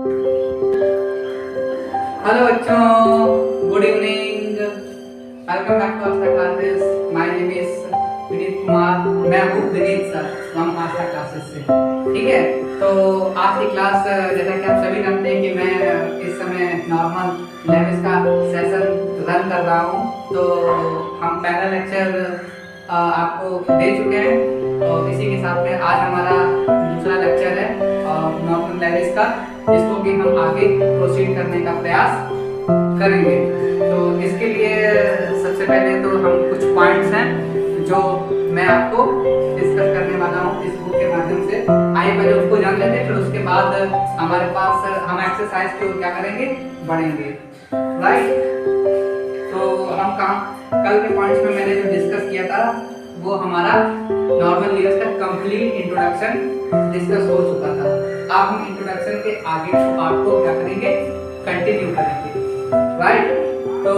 Hello बच्चों, good evening. Welcome back to Aastha classes. My name is Vineet Kumar. मैं हूँ Vineet sir from Aastha classes से। ठीक है, तो आज की क्लास जैसा कि आप सभी जानते हैं कि मैं इस समय नॉर्मल लैंग्वेज का सेशन रन कर रहा हूँ। तो हम पहला लेक्चर आपको दे चुके हैं, तो इसी के साथ में आज हमारा दूसरा लेक्चर है नॉर्मल लैंग्वेज का, जिसको कि हम आगे प्रोसीड करने का प्रयास करेंगे। तो इसके लिए सबसे पहले तो हम कुछ पॉइंट्स हैं जो मैं आपको डिस्कस करने वाला हूँ इस बुक के माध्यम से। आइए पहले उसको जान लेते हैं, फिर उसके बाद हमारे पास हम एक्सरसाइज की ओर क्या करेंगे, बढ़ेंगे। राइट, तो हम कल के पॉइंट्स में मैंने जो डिस्कस किया था वो हमारा नॉर्मल लैंग्वेज का कंप्लीट इंट्रोडक्शन डिस्कस हो चुका था। अब हम इंट्रोडक्शन के आगे के पार्ट को क्या करेंगे, कंटिन्यू करेंगे। राइट, तो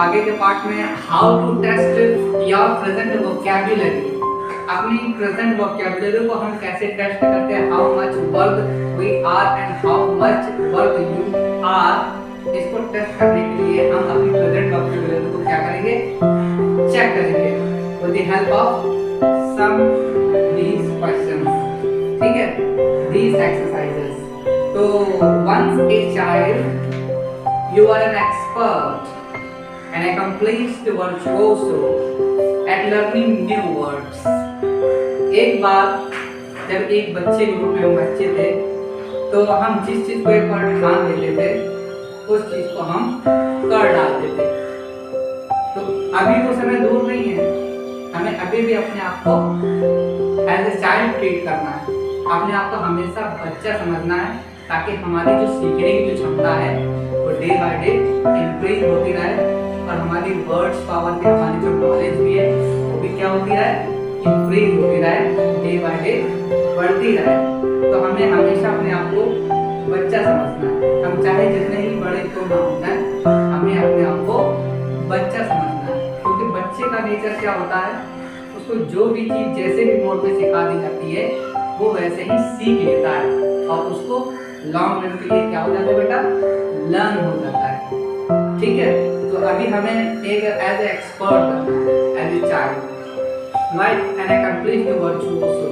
आगे के पार्ट में how to test your present vocabulary, अपनी प्रेजेंट वोकैबुलरी को हम कैसे टेस्ट करते हैं, how much work we are and how much work you are. इसको टेस्ट करने के लिए हम अपनी प्रेजेंट वोकैबुलरी को क्या करेंगे, चेक करेंगे with the help of some these questions। ठीक है, these exercises। तो once a child you are an expert and accomplished virtuoso at learning new words। एक बार जब एक बच्चे के रूप में हम बच्चे थे, तो हम जिस चीज को एक बार ठान लेते थे उस चीज को हम कर डालते थे। तो अभी वो समय दूर नहीं है, हमें अभी भी अपने आप को एज ए चाइल्ड ट्रीट करना है, अपने आप को हमेशा बच्चा समझना है, ताकि हमारी जो सीखने की जो क्षमता है वो डे बाय डे इंक्रीज होती रहे और हमारी वर्ड्स पावर की, हमारी जो नॉलेज भी है वो भी क्या होती रहे, इंक्रीज होती रहे, डे बाय डे बढ़ती रहे। तो हमें हमेशा अपने आप को बच्चा समझना है। हम चाहे जितने ही बड़े क्यों ना हो जाए, हमें अपने आप को बच्चा समझना है, क्योंकि बच्चे का नेचर क्या होता है, उसको जो भी चीज जैसे भी मोड में सिखा दी जाती है वो वैसे ही सीख लेता है और उसको लॉन्ग रन के लिए क्या हो जाता है बेटा, लर्न हो जाता है। ठीक है, तो अभी हमें एक एज ए एक्सपर्ट बनना है, as a child. Right, and accomplished virtuoso.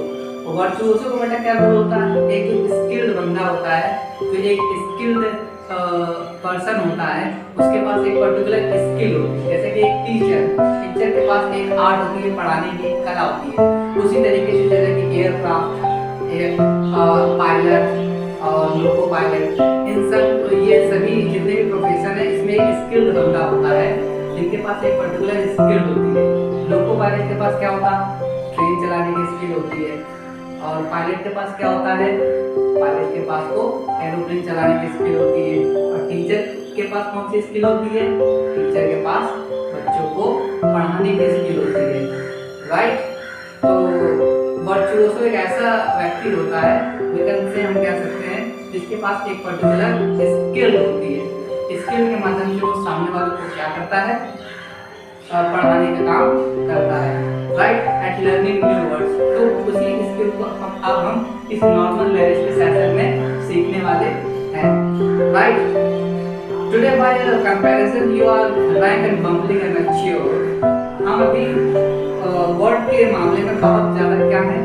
Virtuoso को बेटा क्या होता है, एक स्किल्ड बंदा होता है, तो एक स्किल्ड पर्सन होता है, उसके पास एक पर्टिकुलर स्किल होती है। जैसे कि एक टीचर के पास एक आर्ट होती है, पढ़ाने की कला होती है। उसी तरीके से जैसे कि एयरक्राफ्ट, पायलट और लोको पायलट, इन सब ये सभी जितने भी प्रोफेशन है, इसमें एक स्किल्ड बंदा होता है जिनके पास एक पर्टिकुलर स्किल होती है। लोको पायलट के पास क्या होता है, ट्रेन चलाने की स्किल होती है। और पायलट के पास क्या होता है, पायलट के पास को एरोप्लेन चलाने की स्किल होती है। और टीचर के पास कौन सी स्किल होती है, टीचर के पास बच्चों को पढ़ाने की स्किल होती है। राइट, तो वर्चुओसो एक ऐसा व्यक्ति होता है, विकल्प से हम कह सकते हैं, जिसके पास एक पर्टिकुलर स्किल होती है। स्किल के माध्यम से वो सामने वालों को क्या करता है, पढ़ाने का काम करता है। Right, eight learning new words. तो उसी स्किल को अब हम इस नॉर्मल लैंग्वेज के सेशन में सीखने वाले हैं। Right, today by comparison you are rank and bumbling and mature. हम अभी वर्ड के मामले में बहुत ज्यादा क्या है,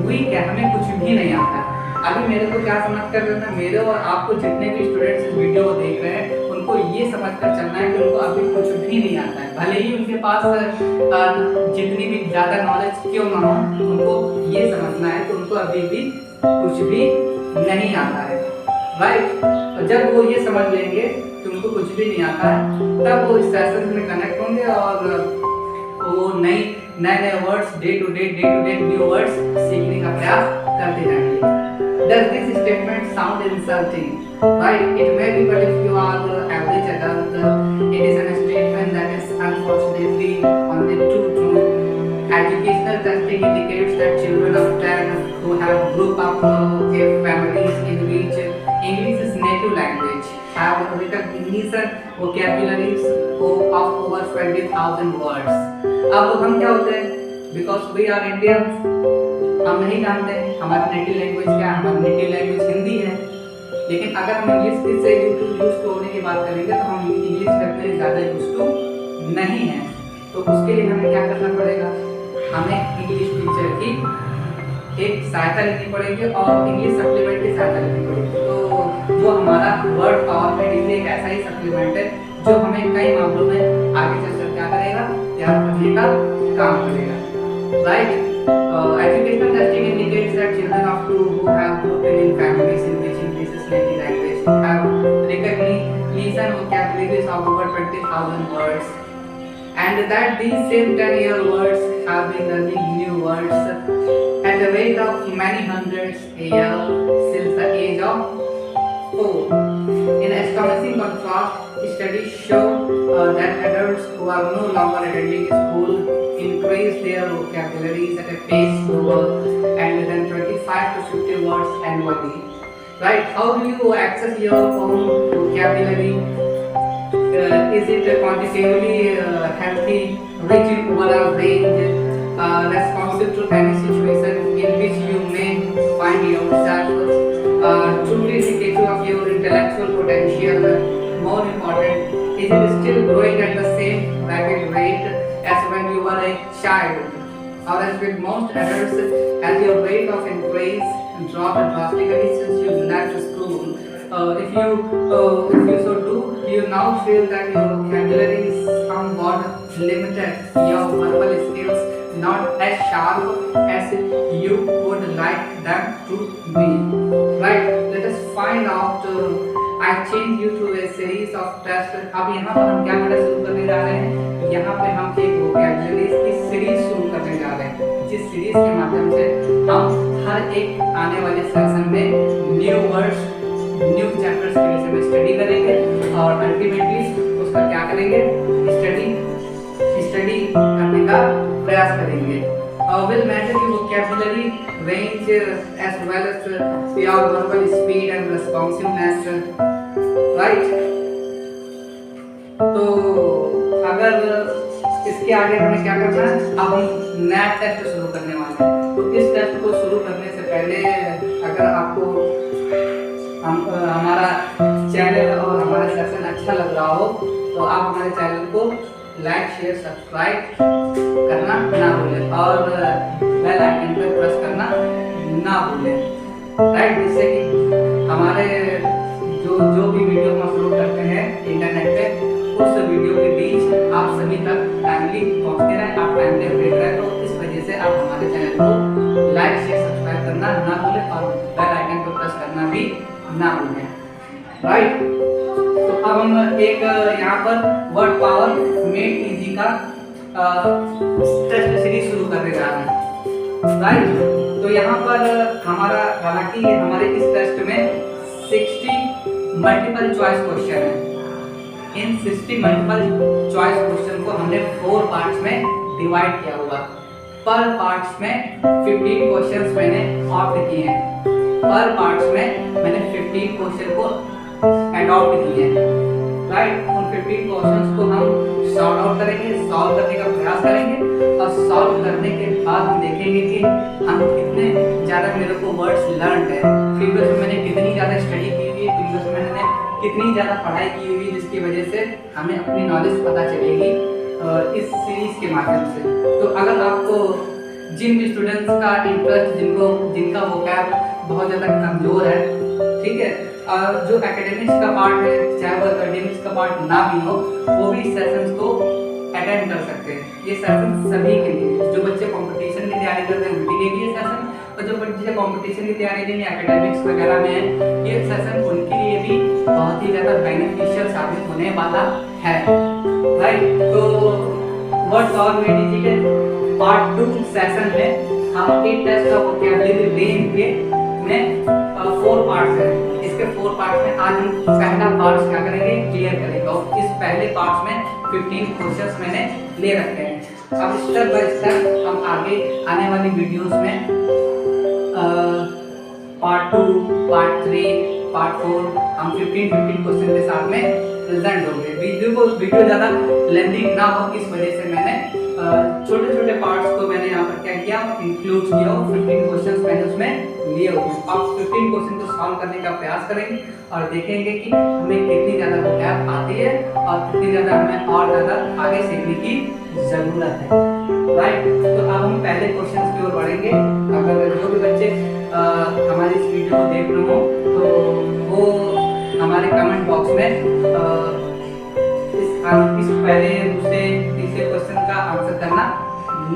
वीक है, हमें कुछ भी नहीं आता। अभी मेरे को क्या समझ कर रहे हैं, मेरे और आपको जितने भी स्टूडेंट्स इस वीडियो को देख रहे हैं, उनको ये समझ कर चलना है कि उनको अभी कुछ भी नहीं आता है। भले ही उनके पास जितनी भी ज्यादा नॉलेज क्यों ना हो, उनको ये समझना है कि उनको अभी भी कुछ भी नहीं आता है। राइट, और जब वो ये समझ लेंगे कि उनको कुछ भी नहीं आता है, तब वो इस सेशन में कनेक्ट होंगे और वो नए words day to day new words सीखने का प्रयास करते जाएंगे। Does this statement sound insulting? Right, it may be, but if you are average adult, it is a statement that is unfortunately only too true. Educational testing indicates that children of 10 who have grown up in families in which English is native language have recognition vocabularies of over 20,000 words। अब हम क्या होते हैं, because we are Indians, हम नहीं जानते हमारा native language क्या है। हमारी नेटिव लैंग्वेज हिंदी है, लेकिन अगर हम इंग्लिश से यूज टू होने की बात करेंगे तो हम इंग्लिश रखने ज़्यादा यूज टू नहीं है। तो उसके लिए हमें क्या करना पड़ेगा, हमें इंग्लिश टीचर की एक सहायता लेनी पड़ेगी और इंग्लिश सप्लीमेंट की सहायता लेनी पड़ेगी। तो वो हमारा वर्ड पावर में डिग्री एक ऐसा ही सप्लीमेंट है जो हमें कई मामलों में आगे चलकर क्या करेगा, तैयार करने का काम करेगा। Right, educational testing indicates that children of two who have grown in families in which English is mainly language have recognition vocabularies of over 20,000 words, and that these same 10-year words have been learning new words at the rate of many hundreds a year since the age of 4. In astonishing contrast, studies show that adults who are no longer attending school increase their vocabularies at a pace slower and than 25 to 50 words annually. Right? How do you access your own vocabulary? Is it quantitatively healthy, rich in overall range, responsive to any situation in which you may find yourself, truly indicative of your intellectual potential? More important, is it still growing at the same rapid rate as when you were a child? Or as with most adults, has your rate of increase dropped drastically since you left school? If you so do, you now feel that your vocabulary is somewhat limited, your verbal skills not as sharp as you would like them to be. Right? Let us find out. I change you to a series of tests. अब यहाँ पर हम क्या करना शुरू करने जा रहे हैं? यहाँ पे हम एक vocabulary की सीरीज शुरू करने जा रहे हैं, जिस सीरीज के माध्यम से हम हर एक आने वाले सेशन में न्यू वर्ड्स, न्यू चैप्टर्स के विषय में स्टडी करेंगे और अल्टीमेटली उसका क्या करेंगे, स्टडी करने का प्रयास करेंगे। Will measure your vocabulary range as well as your verbal speed and responsiveness. Right? तो अगर इसके आगे हमें क्या करना है, अब हम नया टेस्ट शुरू करने वाले हैं। तो इस टेस्ट को शुरू करने से पहले अगर आपको हमारा चैनल और हमारा सेशन अच्छा लग रहा हो तो आप हमारे चैनल को लाइक, शेयर, सब्सक्राइब करना ना भूलें और बेल आइकन पर प्रेस करना ना भूलें। राइट, जिससे कि हमारे जो भी वीडियो हम अपलोड करते हैं इंटरनेट पे, उस वीडियो के बीच आप सभी तक टाइमली पहुंचते रहें, आप टाइमली अपडेट रहें। तो इस वजह से आप हमारे चैनल को लाइक, शेयर, सब्सक्राइब करना ना भूलें और बेल आइकन पर प्रेस करना भी ना भूलें। राइट, तो अब हम एक यहाँ पर वर्ड पावर मेड इजी का टेस्ट सीरीज शुरू करने जा रहे हैं। राइट, तो यहाँ पर हमारा हालांकि हमारे इस टेस्ट में 60 मल्टीपल चॉइस क्वेश्चन है। इन 60 मल्टीपल चॉइस क्वेश्चन को हमने 4 पार्ट्स में डिवाइड किया हुआ। पर पार्ट्स में 15 क्वेश्चंस मैंने ऑप्ट किए हैं। पर पार्ट्स में मैंने 15 क्वेश्चन को अडॉप्ट किए हैं। राइट, उन 15 क्वेश्चंस को हम सॉर्ट आउट करेंगे, सॉल्व करने का प्रयास करेंगे और सॉल्व करने के बाद हम देखेंगे कि हम कितने ज़्यादा मेरे को वर्ड्स लर्न है, प्रीवियस में मैंने कितनी ज़्यादा स्टडी की हुई, प्रीवियस में मैंने कितनी ज़्यादा पढ़ाई की हुई, जिसकी वजह से हमें अपनी नॉलेज पता चलेगी इस सीरीज के माध्यम से। तो अगर आपको जिन भी स्टूडेंट्स का इंटरेस्ट, जिनका वोकैब बहुत ज़्यादा कमज़ोर है, ठीक है, जो एकेडमिक्स का पार्ट है, चाहे वो एकेडमिक्स का पार्ट ना भी हो, वो भी सेशंस को अटेंड कर सकते हैं। ये सेशन सभी के लिए, जो बच्चे कंपटीशन की तैयारी कर रहे हैं उनके लिए भी ये सेशन, और जो बच्चे कंपटीशन की तैयारी के लिए एकेडमिक्स वगैरह में है, ये सेशन उनके लिए भी बहुत ही ज़्यादा बेनिफिशियल साबित होने वाला है। राइट, तो वर्ड पावर मेड इजी के पार्ट 2 सेशन में हम एक टेस्ट ऑफ वोकैबुलरी लेंगे में 4 पार्ट्स है। इसके 4 पार्ट्स में आज हम पहला पार्ट क्या करेंगे, क्लियर करेंगे। और इस पहले पार्ट्स में 15 क्वेश्चंस मैंने ले रखे हैं। अब स्टेप बाय स्टेप हम आगे आने वाली वीडियोस में पार्ट 2, पार्ट 3, पार्ट 4 हम 15 क्वेश्चन के साथ में प्रेजेंट होंगे। वीडियो ज़्यादा लेंथी ना हो, इस वजह से मैंने छोटे छोटे पार्ट्स को मैंने यहाँ पर क्या किया, इंक्लूड किया हूँ। 15 क्वेश्चंस मैंने उसमें लिए हुए हैं। आप 15 क्वेश्चन को सॉल्व करने का प्रयास करेंगे और देखेंगे कि हमें कितनी ज़्यादा वोकैब आती है और कितनी ज़्यादा हमें और ज़्यादा आगे सीखने की ज़रूरत है। राइट, तो अब हम पहले क्वेश्चन की ओर बढ़ेंगे। अगर जो भी बच्चे हमारी इस वीडियो को देख रहे हो तो वो हमारे कमेंट बॉक्स में इस पहले दूसरे तीसरे क्वेश्चन का आंसर करना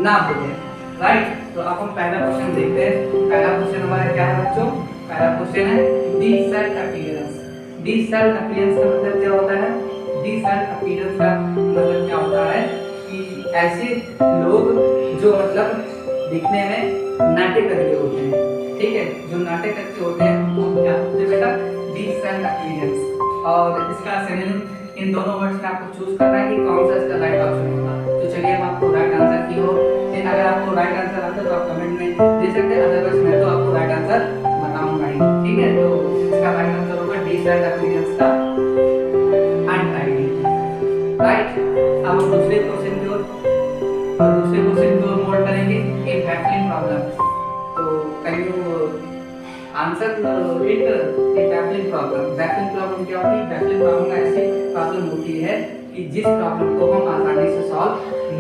ना भूलें। राइट, तो अब हम पहला क्वेश्चन देखते हैं। पहला क्वेश्चन हमारा क्या है बच्चों? पहला क्वेश्चन है दी सेल्फ अपीयरेंस। दी सेल्फ अपीयरेंस का मतलब क्या होता है? दी सेल्फ अपीयरेंस का मतलब क्या होता है कि ऐसे लोग जो मतलब दिखने में नाटे करके होते हैं, ठीक है, जो नाटे करके होते हैं उनको क्या बोलते हैं बेटा? दी सेल्फ अपीयरेंस। और इसका सिनोनिम इन दोनों वर्ड्स में आपको चूज करना है कि कौन सा इसका राइट ऑप्शन होगा। तो चलिए हम आपको राइट आंसर की हो, लेकिन अगर आपको राइट आंसर आता है तो आप कमेंट में दे सकते हैं, अदरवाइज मैं तो आपको राइट आंसर बताऊंगा ही, ठीक है। तो इसका राइट आंसर होगा डी सेल्फ अपीयरेंस का अनटाइडी। राइट, अब हम दूसरे क्वेश्चन की ओर मूव करेंगे। एक बैफलिंग प्रॉब्लम। तो can you answer it A baffling problem. Baffling problem क्या होती है? बैफलिंग प्रॉब्लम ऐसी प्रॉब्लम होती है कि जिस प्रॉब्लम को हम आसानी से सॉल्व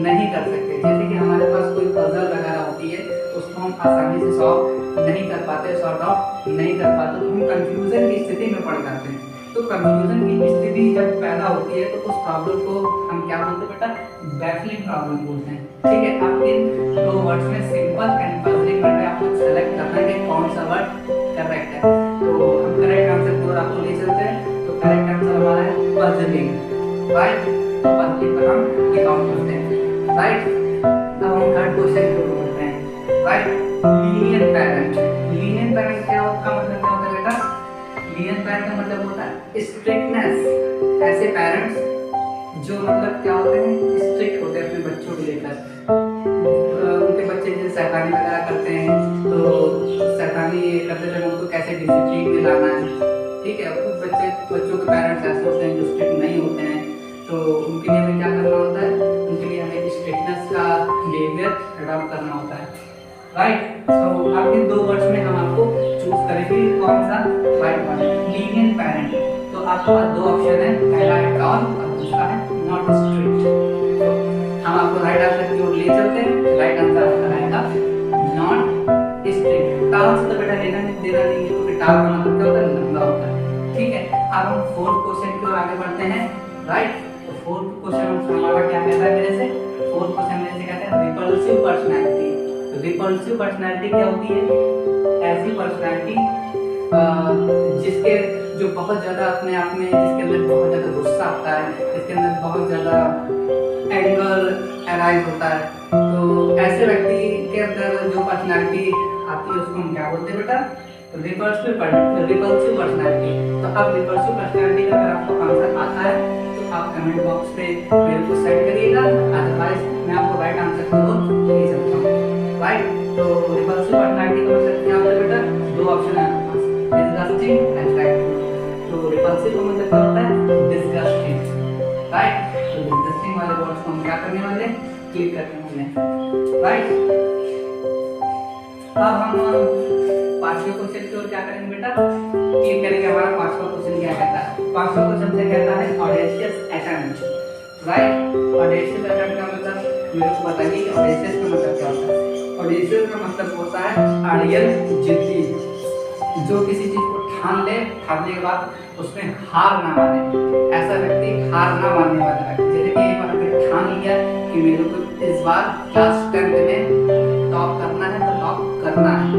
नहीं कर सकते। जैसे कि हमारे पास कोई पजल वगैरह होती है उसको हम आसानी से सॉल्व नहीं कर पाते, सॉर्ट आउट नहीं कर पाते, तो हम कंफ्यूजन की स्थिति में पड़ जाते हैं। तो कंफ्यूजन की स्थिति जब पैदा होती है तो उस प्रॉब्लम को हम क्या बोलते हैं बेटा? बैफलिंग प्रॉब्लम बोलते हैं, ठीक है। अब इन दो वर्ड्स में सिंपल एंड पजलिंग में आपको सेलेक्ट करना है कि कौन सा वर्ड करेक्ट है। तो हम करेक्ट आंसर की ओर आपको ले चलते हैं। तो करेक्ट आंसर हमारा है पजलिंग। राइट, तो पजलिंग पर हम काउंट करते हैं। राइट, अब हम थर्ड क्वेश्चन की ओर बढ़ते हैं। Right, linear parent. Linear parent क्या होता है? मतलब क्या होता है बेटा? लीनियर पैरेंट का मतलब होता है स्ट्रिक्टनेस। ऐसे पेरेंट्स जो मतलब क्या होते हैं? स्ट्रिक्ट होते हैं अपने बच्चों को लेकर। उनके बच्चे जैसे शैतानी वगैरह करते हैं तो शैतानी करते समय उनको कैसे डिसिप्लिन में लाना है, ठीक है। कुछ बच्चों के पेरेंट्स ऐसे होते हैं जो स्ट्रिक्ट नहीं होते हैं, तो उनके लिए हमें क्या करना होता है? उनके लिए हमें स्ट्रिक्टनेस का बिहेवियर अडॉप्ट करना होता है। राइट, तो अब इन दो वर्ड्स में हम आपको चूज करेंगे कौन सा राइट वन है। लीनियंट पेरेंट, तो आपके पास दो ऑप्शन है, पहला है टॉल और दूसरा है नॉट स्ट्रिक्ट। तो हम आपको राइट आंसर की ओर ले चलते हैं। राइट आंसर आपका रहेगा नॉट स्ट्रिक्ट। टाल से तो बेटा लेना नहीं देना नहीं है, क्योंकि टाल का मतलब क्या होता है? लंबा होता है, ठीक है। अब हम फोर्थ क्वेश्चन की ओर आगे बढ़ते हैं। राइट, तो फोर्थ क्वेश्चन हमारा क्या कहता है मेरे से? फोर्थ क्वेश्चन मेरे से कहता है रिपल्सिव पर्सनैलिटी। रिपल्सिव पर्सनैलिटी क्या होती है? ऐसी पर्सनैलिटी जिसके जो बहुत ज्यादा अपने आप में, जिसके अंदर बहुत ज्यादा गुस्सा आता है, जिसके अंदर बहुत ज्यादा एंगर अराइज होता है। तो ऐसे व्यक्ति के अंदर जो पर्सनैलिटी आती है उसको हम क्या बोलते हैं बेटा? Repulsive personality. तो अब रिपल्सिव पर्सनैलिटी का अगर आपको आंसर आता है तो आप कमेंट बॉक्स पे मेरे को सेंड करिएगा, अदरवाइज मैं आपको राइट आंसर की ओर ले सकता हूँ। राइट, तो रिपल्सिव पर्सनैलिटी का मतलब क्या होता है बेटा? दो ऑप्शन है आपके पास, डिस्गस्टिंग एंड अट्रैक्टिव। तो रिपल्सिव का मतलब क्या होता है? डिस्गस्टिंग। राइट, तो डिस्गस्टिंग वाले वर्ड्स को हम क्या करने वाले? क्लिक करने वाले। राइट, अब हम पांचवें क्वेश्चन की ओर क्या करेंगे बेटा? क्लिक करेंगे। हमारा पांचवा क्वेश्चन क्या कहता है? पांचवा क्वेश्चन से कहता है audacious attempt. Right, audacious attempt का मतलब मेरे को बताइए कि ऑडेशियस का मतलब क्या होता है? ऑडेशियस का मतलब होता है अड़ियल, जिद्दी, जो किसी चीज को ठान ले, ठानने के बाद उसमें हार ना माने। ऐसा व्यक्ति हार ना मानने वाला व्यक्ति। जैसे कि एक बार अगर ठान लिया कि मेरे को इस बार क्लास 10th में टॉप करना है तो टॉप करना है,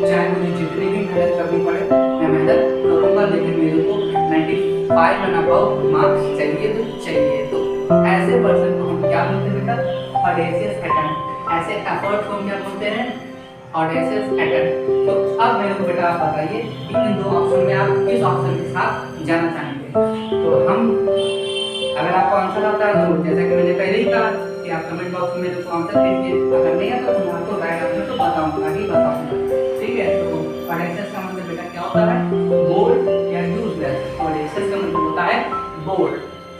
चाहे मुझे जितनी भी मेहनत करनी पड़े मैं मेहनत करूंगा, लेकिन मेरे को 95 एंड अबव मार्क्स चाहिए तो चाहिए। तो ऐसे पर्सन को हम क्या बोलते हैं बेटा? Audacious attempt. ऐसे एफर्ट को हम क्या बोलते हैं? Audacious attempt. तो अब मेरे को बेटा आप बताइए कि इन दो ऑप्शन में आप किस ऑप्शन के साथ जाना चाहेंगे? तो हम, अगर आपको आंसर आता है तो जैसा कि मैंने पहले ही कहा कि आप कमेंट बॉक्स में मेरे को आंसर भेजिए, अगर नहीं आता तो मैं आपको राइट आंसर तो बताऊंगा ही बताऊंगा, ठीक है। तो ऑडेशियस का मतलब बेटा क्या होता है? बोल्ड या यूजलेस। ऑडेशियस का मतलब होता है बोल्ड।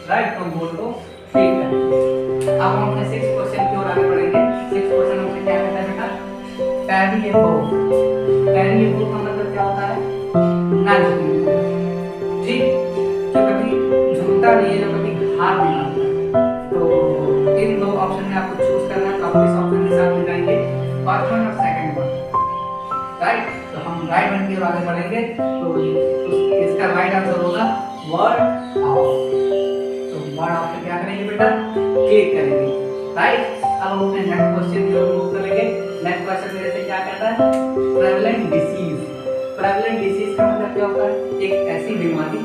राइट, तो बोल्ड को ठीक है। अब हम अपने 6th क्वेश्चन की ओर 6 क्वेश्चन हमसे क्या कहता है बेटा, पेरिएबोव। पेरिएबोव का मतलब क्या होता है, ना झूमना, ठीक, जो कभी झूमता नहीं है, जो कभी हार नहीं मारता। तो इन दो ऑप्शन में आपको चूज करना है, तो आप इस ऑप्शन के साथ में जाएंगे फर्स्ट वन और सेकंड वन, राइट। तो हम राइट वन की ओर आगे बढ़ेंगे, तो इसका राइट आंसर होगा वर्ड ऑफ। तो वर्ड ऑफ पे क्या करेंगे बेटा, क्लिक करेंगे, राइट। अब हम अपने नेक्स्ट क्वेश्चन की ओर मूव करेंगे। नेक्स्ट क्वेश्चन मेरे से क्या कहता है, प्रेवलेंट डिसीज। प्रेवलेंट डिसीज का मतलब क्या होता है, एक ऐसी बीमारी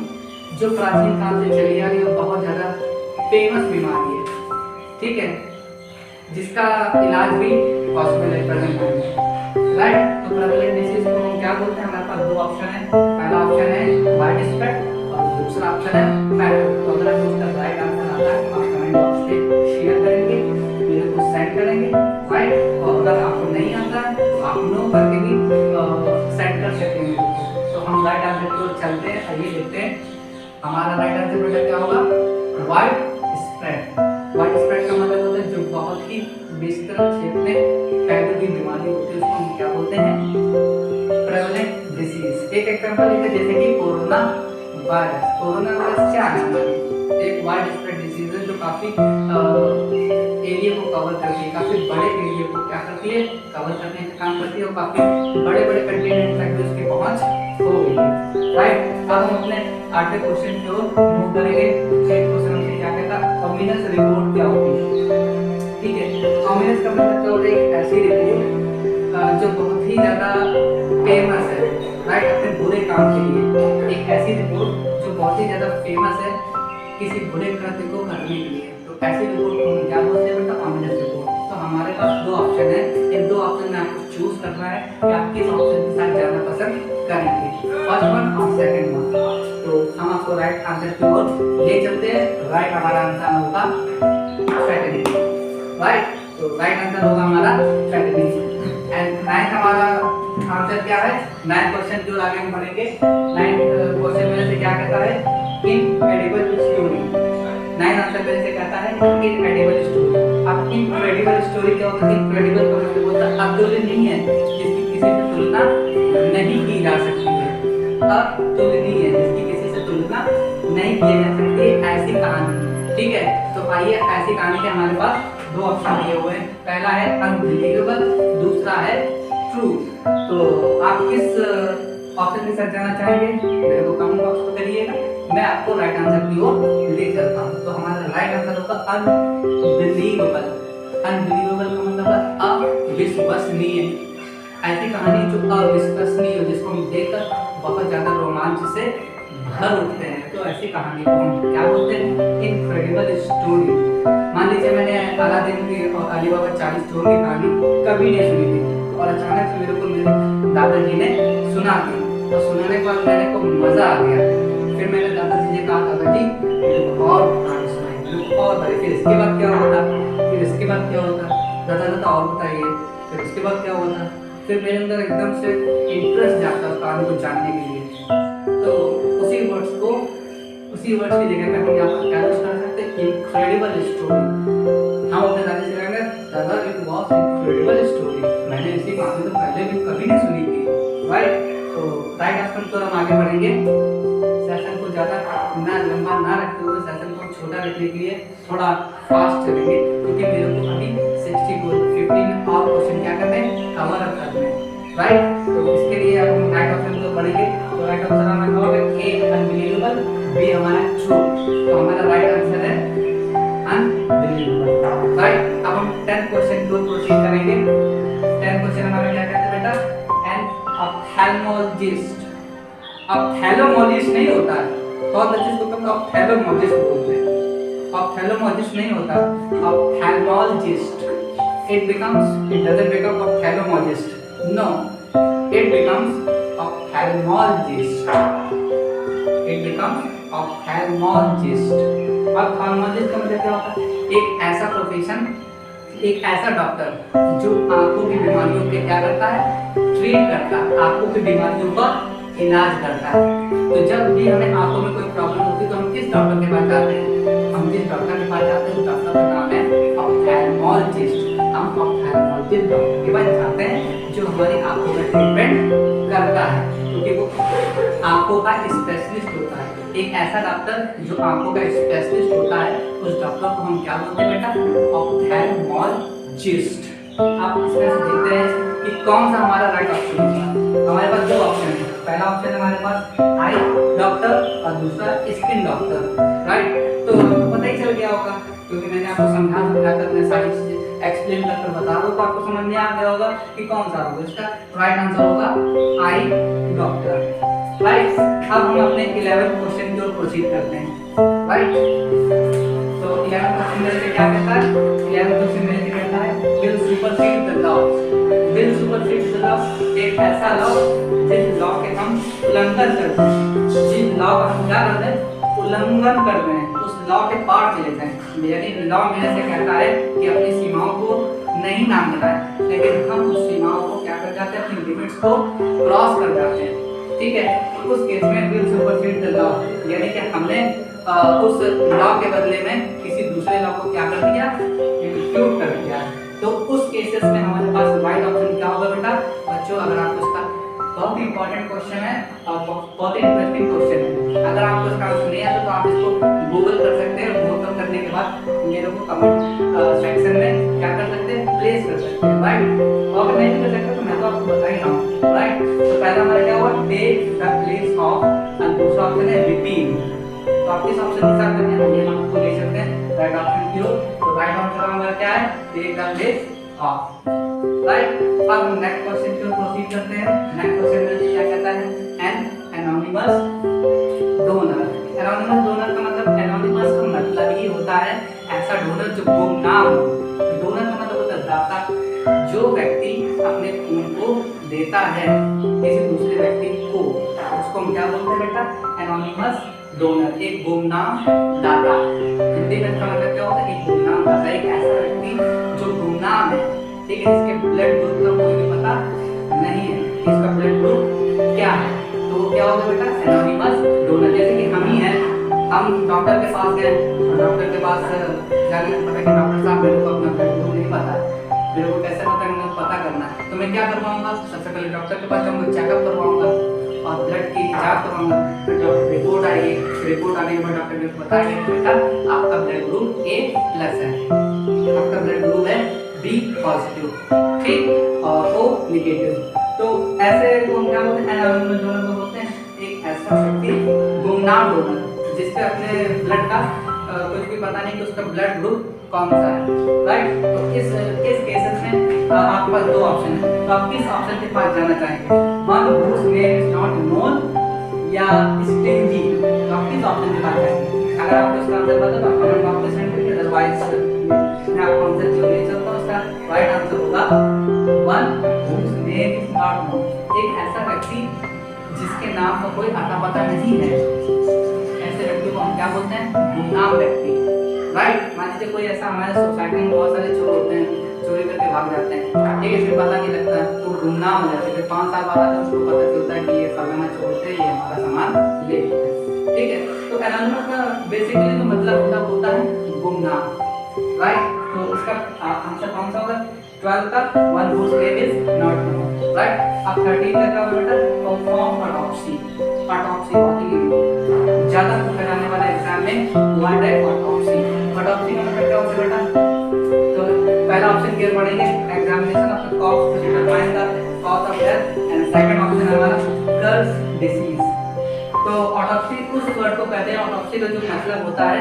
जो प्राचीन काल से चली आ रही है और बहुत ज्यादा फेमस बीमारी है, ठीक है, जिसका इलाज भी पॉसिबल है प्रेजेंट टाइम में, राइट। तो प्रेवलेंट डिसीज को हम क्या बोलते हैं, हमारे पास दो ऑप्शन है, पहला ऑप्शन है वाइड स्प्रेड और दूसरा ऑप्शन है पैरल। तो अगर आपको उसका राइट आंसर आता है तो आप कमेंट बॉक्स पे शेयर करेंगे, मेरे को सेंड करेंगे, राइट। और अगर आपको नहीं आता है तो आप नो करके भी सेंड कर सकते हैं। तो हम राइट आंसर की ओर चलते हैं, आइए देखते हैं हमारा राइट आंसर बेटा क्या होगा, वाइड स्प्रेड। वाइड स्प्रेड का मतलब होता है जो बहुत ही विस्तृत क्षेत्र में फैली हुई बीमारी होती है, उसको हम क्या बोलते हैं, प्रेवलेंट डिसीज। एक एग्जांपल लेते हैं, जैसे कि कोरोना वायरस। कोरोना वायरस क्या है, एक वाइड स्प्रेड डिसीज है जो काफी एरिया को कवर करती है, काफी बड़े एरिया को क्या करती है, कवर करने का काम करती है, और काफी बड़े बड़े कंटिनेंट तक भी उसकी पहुंच हो गई है, राइट। अब हम अपने आठवें क्वेश्चन की ओर मूव करेंगे। क्वेश्चन हमसे क्या कहता है, ऑमिनस रिपोर्ट क्या होती है, ठीक है। ऑमिनस का मतलब क्या होता है, एक ऐसी रिपोर्ट जो बहुत ही ज्यादा फेमस है, राइट, अपने बुरे काम के लिए। एक ऐसी रिपोर्ट जो बहुत ही ज्यादा फेमस है किसी बुरे कृत्य को करने के लिए, तो ऐसी रिपोर्ट को हम क्या बोलते हैं बेटा, ऑमिनस रिपोर्ट। तो हमारे पास दो ऑप्शन है, इन दो ऑप्शन में आपको चूज करना है कि आप किस ऑप्शन के साथ जाना पसंद करेंगे, फर्स्ट वन और सेकंड वन। तो हम आपको राइट आंसर की ओर ले चलते हैं। राइट हमारा आंसर होगा फैटर्निटी, राइट। तो राइट आंसर होगा हमारा फैटर्निटी। एंड नाइन्थ हमारा आंसर क्या है, नाइन्थ क्वेश्चन की ओर आगे हम बढ़ेंगे। नाइन्थ क्वेश्चन में से क्या कहता है, इनएडिबल स्टोरी। नाइन्थ आंसर में से कहता है इनएडिबल स्टोरी। अब इनक्रेडिबल स्टोरी क्या होता है, इनक्रेडिबल का मतलब होता है अतुलनीय है, जिसकी किसी से तुलना नहीं की जा सकती है, अतुलनीय है, जिसकी किसी से तुलना नहीं की जा सकती, ऐसी कहानी, ठीक है। तो आइए ऐसी कहानी के हमारे पास दो ऑप्शन दिए हुए हैं, पहला है अनबिलीवेबल, दूसरा है ट्रू। तो आप किस ऑप्शन के साथ जाना चाहेंगे, मेरे को कमेंट बॉक्स में करिएगा, मैं आपको राइट आंसर की ओर ले चलता हूँ। तो हमारा राइट आंसर होगा अनबिलीवेबल। अनबिलीवेबल का मतलब है अविश्वसनीय, ऐसी कहानी जो अविश्वसनीय हो, जिसको हम देखकर बहुत ज्यादा रोमांच से भर उठते हैं, तो ऐसी कहानी को हम क्या बोलते हैं, इनक्रेडिबल स्टोरी। मान लीजिए मैंने अलादीन की और अली बाबा 40 चोर की कहानी कभी नहीं सुनी थी, और अचानक से मेरे को मेरे दादाजी ने सुना दी, और सुनाने के बाद मेरे को मजा आ गया। फिर मैंने दादाजी से कहा, दादाजी मेरे को और कहानी सुनाई, मेरे को और बताइए। फिर इसके बाद क्या होता, फिर इसके बाद क्या होता, दादा और बताइए। फिर उसके बाद क्या होता, फिर मेरे अंदर एकदम से इंटरेस्ट जाता है उस कहानी को जानने के लिए। तो उसी वर्ड्स की जगह पे हम यहाँ पर क्या यूज कर सकते हैं, इनक्रेडिबल स्टोरी। हम अपने दादा से कहेंगे, दादा इट वाज इनक्रेडिबल स्टोरी, मैंने ऐसी कहानी तो पहले भी कभी नहीं सुनी थी, राइट। तो राइट आंसर तो हम आगे बढ़ेंगे। सेशन को ज़्यादा ना लंबा ना रखते हुए सेशन को छोटा रखने के लिए थोड़ा फास्ट चलेंगे, क्योंकि मेरे को अभी 15 और क्वेश्चन क्या करने हैं, कवर अप करने हैं, राइट। तो इसके लिए अब हम राइट ऑप्शन को पढ़ेंगे। तो राइट ऑप्शन हमारा होगा ए अनबिलीवेबल, बी हमारा ट्रू। तो हमारा राइट आंसर है अनबिलीवेबल, राइट। अब हम 10th क्वेश्चन को प्रोसीड करेंगे। 10th क्वेश्चन हमारा क्या कहता है बेटा, एन ऑप्थेल्मोलॉजिस्ट। ऑप्थेल्मोलॉजिस्ट नहीं होता है, बहुत अच्छे से तुम ऑप्थेल्मोलॉजिस्ट बोलते हैं, ऑप्थेल्मोलॉजिस्ट नहीं होता, ophthalmologist. It doesn't become ophthalmologist. No, it becomes ophthalmologist. It becomes ophthalmologist. Ophthalmologist का मतलब क्या होता है, एक ऐसा प्रोफेशन, एक ऐसा डॉक्टर जो आंखों की बीमारियों के क्या करता है, ट्रीट करता है, आंखों की बीमारियों का इलाज करता है। तो जब भी हमें आंखों में कोई प्रॉब्लम होती है तो हम किस डॉक्टर के पास जाते हैं, हम जिस डॉक्टर के पास जाते हैं उस डॉक्टर का नाम है ऑप्थेल्मोलॉजिस्ट। हम आंखों का स्पेशलिस्ट होता है। एक ऐसा डॉक्टर जो आंखों का स्पेशलिस्ट होता है, उस डॉक्टर को हम क्या बोलते हैं बेटा? ऑप्थेल्मोलॉजिस्ट। आप इसमें से देखते हैं कि कौन सा हमारा राइट ऑप्शन होगा। हमारे पास दो ऑप्शन है, पहला ऑप्शन है हमारे पास आई डॉक्टर और दूसरा स्किन डॉक्टर, राइट। तो पता ही चल गया होगा क्योंकि मैंने आपको समझा कर अपने सारी चीजें एक्सप्लेन कर बता दो, तो आपको समझ में आ गया होगा कि कौन सा होगा। इसका राइट आंसर होगा आई डॉक्टर, राइट। अब हम अपने 11th क्वेश्चन की ओर प्रोसीड करते हैं, राइट। तो 11th क्वेश्चन में क्या कहता है? 11th क्वेश्चन में कहता है will supersede the law. Will supersede the law एक ऐसा लॉ जिस लॉ के हम उल्लंघन करते हैं, जिस लॉ का हम क्या करते हैं? उल्लंघन करते हैं, उस लॉ के पार चले जाएं। यानी लॉ मेरे से कहता है कि अपनी सीमाओं को नहीं नापना है, लेकिन हम उस सीमाओं को क्या कर जाते हैं? अपनी लिमिट्स को क्रॉस कर जाते हैं, ठीक है। तो उस केस में विल सुपरसीड द लॉ, यानी कि हमने उस लॉ के बदले में किसी दूसरे लॉ को क्या कर दिया? इंक्लूड कर दिया। तो उस केसेस में हमारे पास राइट ऑप्शन क्या होगा बेटा? बच्चों अगर आपको इसका बहुत ही इंपॉर्टेंट क्वेश्चन है और बहुत ही इंटरेस्टिंग क्वेश्चन है, अगर आपको इसका आंसर नहीं आता तो आप इसको गूगल कर सकते हैं। गूगल करने के बाद मेरे को कमेंट सेक्शन में क्या कर सकते हैं? प्लेस कर सकते हैं, राइट। और अगर नहीं कर सकते तो मैं तो आपको बता ही रहा हूँ, राइट। तो पहला हमारा क्या हुआ? टेक द प्लेस ऑफ, और दूसरा ऑप्शन है रिपील। तो आप किस ऑप्शन के साथ करते हैं? ये हम आपको ले सकते हैं राइट ऑप्शन की ओर। तो राइट आंसर हमारा क्या है? Take the place of, right. अब हम नेक्स्ट क्वेश्चन की ओर प्रोसीड करते हैं। नेक्स्ट क्वेश्चन में क्या कहता है? An anonymous donor. Anonymous donor का मतलब, एनोनिमस का मतलब ही होता है ऐसा डोनर जो गुमनाम हो। डोनर का मतलब होता है दाता, जो व्यक्ति अपने खून को देता है किसी दूसरे व्यक्ति को, उसको हम क्या बोलते हैं बेटा? एनोनिमस डोनर, एक गुमनाम दाता। हिंदी में इसका मतलब क्या होता है? एक गुमनाम दाता, एक ऐसा व्यक्ति जो गुमनाम है, ठीक है, इसके ब्लड ग्रुप का कोई भी पता नहीं है, इसका ब्लड ग्रुप क्या है। तो क्या होगा बेटा? Anonymous donor. जैसे कि हम ही हैं, हम डॉक्टर के पास गए और डॉक्टर के पास जाने को पता कि डॉक्टर साहब मेरे को अपना ब्लड ग्रुप नहीं पता है, मेरे को कैसे पता करना है। तो मैं क्या करवाऊंगा? सबसे पहले डॉक्टर के पास जाऊंगा, चेकअप करवाऊंगा और ब्लड की जांच करवाऊंगा। फिर रिपोर्ट आएगी, रिपोर्ट आने के बाद डॉक्टर मेरे को बताएंगे बेटा आपका ब्लड ग्रुप A+ है, आपका ब्लड ग्रुप है B पॉजिटिव, ठीक, और O नेगेटिव। तो ऐसे को हम क्या बोलते हैं? एनोनिमस डोनर को बोलते हैं एक ऐसा व्यक्ति, गुमनाम डोनर, जिसके अपने ब्लड का कुछ भी पता नहीं कि उसका ब्लड ग्रुप कौन सा है, राइट। तो इस केसेस में आपके पास दो ऑप्शन है, तो आप किस ऑप्शन के पास जाना चाहेंगे? One whose name is not known या स्टिंजी। तो आप किस ऑप्शन के पास जाएंगे? अगर आपको इसका आंसर पता तो आप कमेंट बॉक्स में सेंड करिए, अदरवाइज मैं आपको आंसर जो नहीं सकता, उसका राइट आंसर होगा one whose name is not known, एक ऐसा व्यक्ति जिसके नाम का कोई आता पता नहीं है, ऐसे व्यक्ति को हम क्या बोलते हैं? गुमनाम व्यक्ति, राइट। मान लीजिए कोई ऐसा हमारे सोसाइटी में बहुत सारे चोर होते हैं, चोरी करके भाग जाते हैं, ठीक है, फिर पता नहीं लगता तो गुमनाम हो जाते हैं। फिर 5 साल बाद आते हैं, उसको पता चलता है कि ये फलाना चोर थे, ये हमारा सामान ले लेते हैं, ठीक है। तो एनोनिमस का बेसिकली जो मतलब होता है गुमनाम, राइट। तो इसका आंसर कौन सा होगा? 12 का one whose name is not known, right. अब 13 का क्या होगा बेटा? Perform autopsy. ऑटोप्सी बहुत ही ज्यादा पूछा जाने वाला एग्जाम में हुआ है ऑटोप्सी। ऑटोप्सी का मतलब क्या होता है बेटा? तो पहला ऑप्शन क्लियर पढ़ेंगे, examination of the cause to determine the cause of death, and second option हमारा कर्स डिसीज। तो ऑटोप्सी उस वर्ड को कहते हैं, ऑटोप्सी का जो मतलब होता है,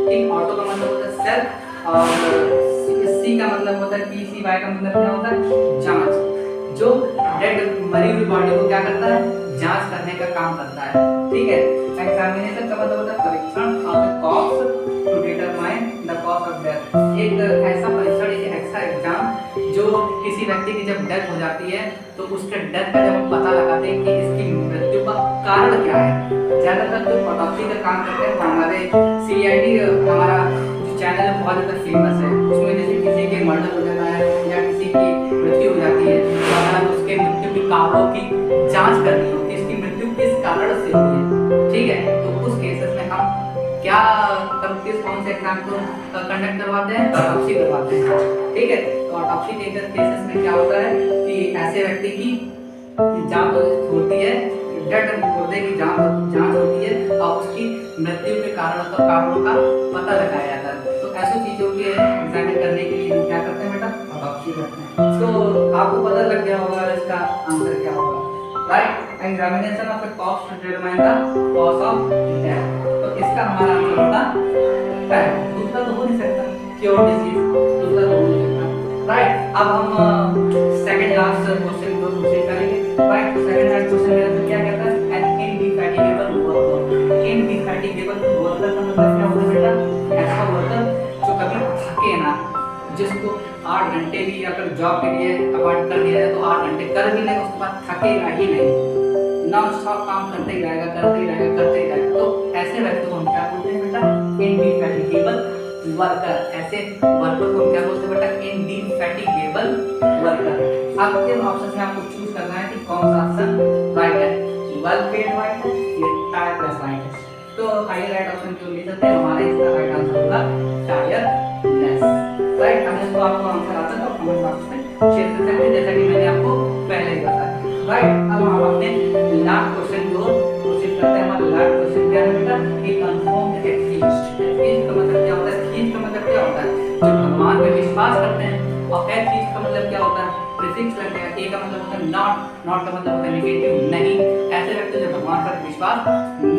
ठीक, ऑटो का मतलब होता है सेल्फ और सी का मतलब होता है PCY का मतलब क्या होता है? जांच। जो डेड मरी हुई बॉडी को क्या करता है? जांच करने का काम करता है, ठीक है। एग्जामिनेशन का मतलब होता है परीक्षण of the cause to determine the cause of death. एक ऐसा परीक्षण, एक ऐसा एग्जाम जो किसी व्यक्ति की जब डेथ हो जाती है तो उसके डेथ का जब हम पता लगाते हैं कि इसकी मृत्यु का कारण क्या है। ज्यादातर जो ऑटोप्सी का काम करते हैं हमारे CID हमारा चैनल है, बहुत ज़्यादा फेमस है। उसमें जैसे किसी के मर्डर हो जाता है या किसी की मृत्यु हो जाती है, तो अगर उसके मृत्यु के कारणों की जांच करनी हो, इसकी मृत्यु किस कारण से हुई है, ठीक है, तो उस केसेस में हम क्या कौन से एग्जाम को कंडक्ट करवाते हैं? ऑटोप्सी करवाते हैं, ठीक है। तो ऑटोप्सी के केसेस में क्या होता है कि ऐसे व्यक्ति की जांच होती है डेड गुर्दे की जांच होती है और उसकी मृत्यु के कारणों का पता लगाया जाता है। तो ऐसी चीजों के एग्जामिन करने के लिए हम क्या करते हैं बेटा, ऑटोप्सी करते हैं। तो आपको पता लग गया होगा इसका आंसर क्या होगा, right. Examination of a corpse to determine the cause of death. तो इसका हमारा आंसर होगा है, दूसरा तो हो नहीं सकता, क्योर डिजीज, दूसरा तो हो नहीं सकता, राइट। अब हम सेकंड लास्ट क्वेश्चन को प्रोसीड करेंगे, राइट। सेकंड लास्ट क्वेश्चन में क्या कहता है, एन इनडिफैटिगेबल वर्कर। इनडिफैटिगेबल वर्कर का मतलब क्या होता है बेटा, ऐसा वर्कर जो कभी थके ना, जिसको 8 घंटे भी अगर जॉब के लिए अपॉइंट कर दिया जाए तो 8 घंटे कर भी लेगा, उसके बाद थकेगा ही नहीं, नॉन स्टॉप काम करते ही रहेगा, करते ही रहेगा, करते ही रहेगा। तो ऐसे व्यक्ति को हम क्या बोलते हैं बेटा, इनडिफैटिगेबल वर्कर। ऐसे वर्कर को हम क्या बोलते हैं बेटा, इनडिफैटिगेबल वर्कर। अब इन ऑप्शन में आपको चूज करना है कि कौन सा ऑप्शन राइट है, वेल पेड राइट है या टायरलेस राइट है। तो आइए राइट ऑप्शन क्यों ले सकते हैं, हमारा इसका राइट आंसर होगा टायरलेस, राइट। अगर इसको आपको आंसर आता है तो कमेंट बॉक्स में शेयर कर सकते हैं, जैसा कि मैंने आपको पहले ही बताया, राइट। अब हम अपने लास्ट क्वेश्चन को प्रोसीड करते हैं। हमारा लास्ट क्वेश्चन क्या है बेटा, कि कन्फर्म एथीस्ट। एथीस्ट का मतलब क्या होता है, एथीस्ट का मतलब क्या होता है, जो भगवान पे विश्वास करते हैं। और एथीस्ट का मतलब क्या होता है, प्रीफिक्स लगता है, ए का मतलब होता है नॉट, नॉट का मतलब होता है नेगेटिव, नहीं। ऐसे व्यक्ति जो भगवान पर विश्वास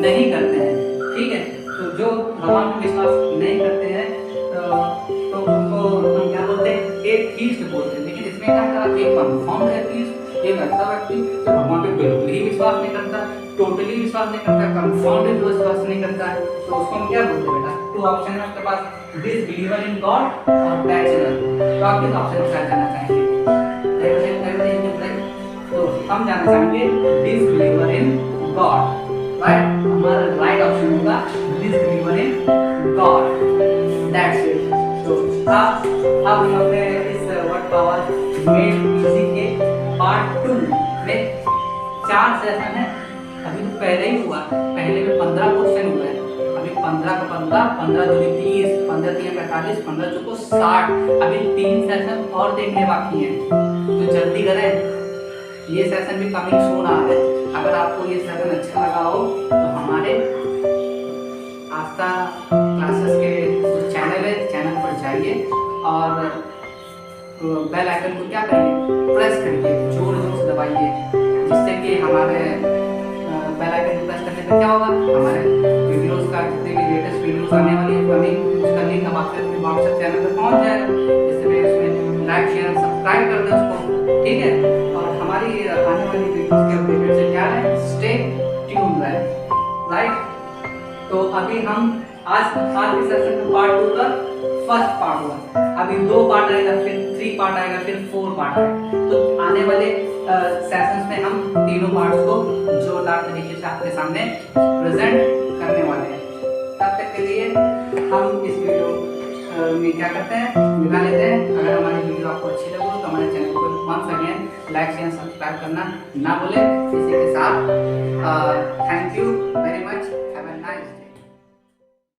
नहीं करते हैं, ठीक है। तो जो भगवान पर विश्वास नहीं करते हैं तो उनको हम क्या बोलते हैं, एथीस्ट बोलते हैं। लेकिन इसमें क्या कहा, एक कन्फर्म एथीस्ट, एक ऐसा व्यक्ति जो भगवान पे बिल्कुल ही विश्वास नहीं करता, टोटली विश्वास नहीं करता, कन्फर्म विश्वास नहीं करता है, तो उसको हम क्या बोलते हैं बेटा। टू ऑप्शन है आपके पास, डिसबिलीवर इन गॉड और बैचलर। तो आप किस ऑप्शन को जाना चाहेंगे, तो हम जाना चाहेंगे डिसबिलीवर इन गॉड, राइट। हमारा राइट ऑप्शन होगा disbeliever in God, that's it. तो अब हम अपने इस वर्ड पावर मेड इजी के पार्ट 2 में 4 सेशन है। अभी तो पहले ही हुआ, पहले में 15 क्वेश्चन हुए, अभी 15 का 15, 15 दूनी 30, 15 3 45, 15 चौको 60। अभी 3 सेशन और देखने बाकी हैं, तो जल्दी करें, ये सेशन भी कमिंग सून आ रहे हैं। अगर आपको ये सेशन अच्छा लगा हो तो हमारे आस्था क्लासेस के जो चैनल है, चैनल पर जाइए और बेल आइकन को क्या करिए, प्रेस करिए, जोर जोर से दबाइए, जिससे कि हमारे बेल आइकन को प्रेस करने से क्या होगा, हमारे वीडियोस का जितने भी लेटेस्ट वीडियोस आने वाली है उसका लिंक हम आपके व्हाट्सएप चैनल पर पहुंच जाएगा। इसलिए उसमें लाइक शेयर सब्सक्राइब कर दें उसको, ठीक है। और हमारी आने वाली वीडियोस के अपडेट से क्या है, स्टे ट्यून रहे, राइट। तो अभी हम आज के सेशन में पार्ट 2 का फर्स्ट पार्ट हुआ, अभी 2 पार्ट आएगा, फिर 3 पार्ट आएगा, फिर 4 पार्ट आएगा। तो आने वाले सेशंस में हम तीनों पार्ट्स को जोरदार तरीके से आपके सामने प्रेजेंट करने वाले हैं। तब तक के लिए हम इस वीडियो में क्या करते हैं, निकाल लेते हैं। अगर हमारी वीडियो आपको अच्छी लगे तो हमारे चैनल को once again like share subscribe करना ना भूलें। इसी के साथ थैंक यू वेरी मच।